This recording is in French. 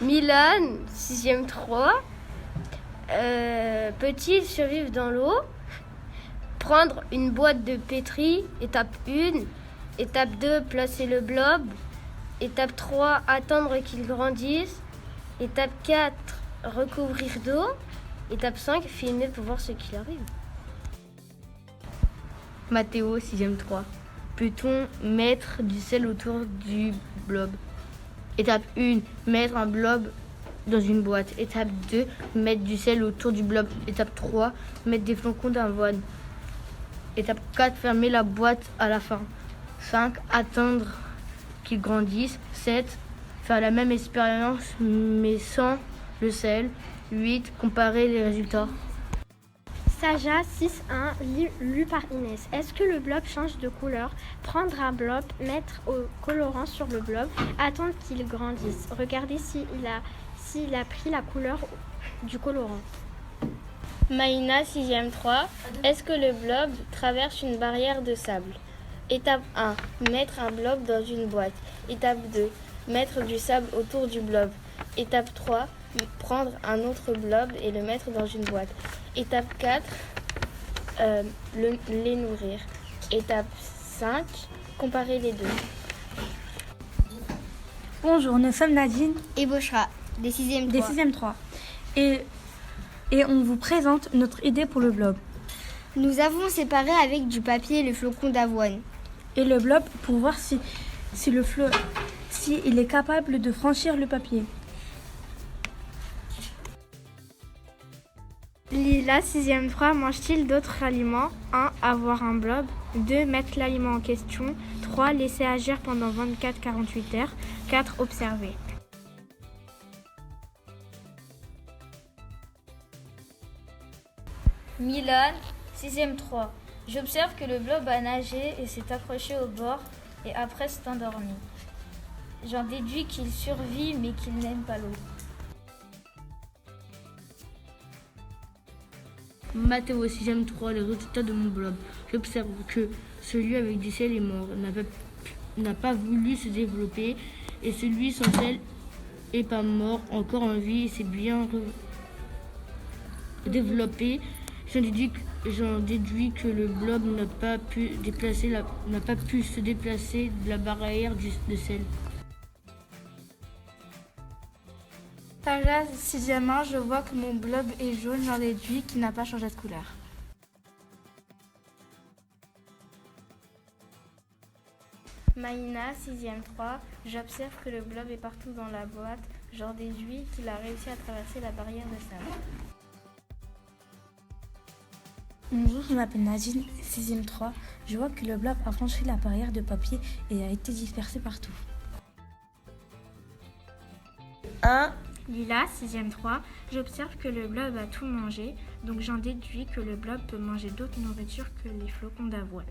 Milan, 6e 3. Peut-il survivre dans l'eau? Prendre une boîte de pétri, étape 1. Étape 2, placer le blob. Étape 3, attendre qu'il grandisse. Étape 4, recouvrir d'eau. Étape 5, filmer pour voir ce qu'il arrive. Mathéo, 6e 3. Peut-on mettre du sel autour du blob? Étape 1, mettre un blob dans une boîte. Étape 2, mettre du sel autour du blob. Étape 3, mettre des flocons d'avoine. Étape 4, fermer la boîte à la fin. 5, attendre qu'il grandisse. 7, faire la même expérience mais sans le sel. 8, comparer les résultats. Saja 6.1, lu par Inès. Est-ce que le blob change de couleur? Prendre un blob, mettre au colorant sur le blob, attendre qu'il grandisse. Regardez s'il a pris la couleur du colorant. Maïna, 6e 3. Est-ce que le blob traverse une barrière de sable? Étape 1. Mettre un blob dans une boîte. Étape 2. Mettre du sable autour du blob. Étape 3. Prendre un autre blob et le mettre dans une boîte. Étape 4. Les nourrir. Étape 5. Comparer les deux. Bonjour, nous sommes Nadine et Boshra, des 6e 3. Et on vous présente notre idée pour le blob. Nous avons séparé avec du papier le flocon d'avoine. Et le blob pour voir si il est capable de franchir le papier. Lila, 6e 3, mange-t-il d'autres aliments? 1. Avoir un blob. 2. Mettre l'aliment en question. 3. Laisser agir pendant 24-48 heures. 4. Observer. Milan, 6e 3. J'observe que le blob a nagé et s'est accroché au bord et après s'est endormi. J'en déduis qu'il survit mais qu'il n'aime pas l'eau. Mathéo, 6e 3, les résultats de mon blob. J'observe que celui avec du sel est mort, n'a pas voulu se développer, et celui sans sel est pas mort, encore en vie, et s'est bien développé. J'en déduis que le blob n'a pas pu se déplacer de la barrière de sel. Saja, 6e 1, je vois que mon blob est jaune, j'en déduis qu'il n'a pas changé de couleur. Maïna, 6e 3. J'observe que le blob est partout dans la boîte. J'en déduis qu'il a réussi à traverser la barrière de sable. Bonjour, je m'appelle Nadine, 6e 3. Je vois que le blob a franchi la barrière de papier et a été dispersé partout. 1. Lila, 6e 3. J'observe que le blob a tout mangé, donc j'en déduis que le blob peut manger d'autres nourritures que les flocons d'avoine.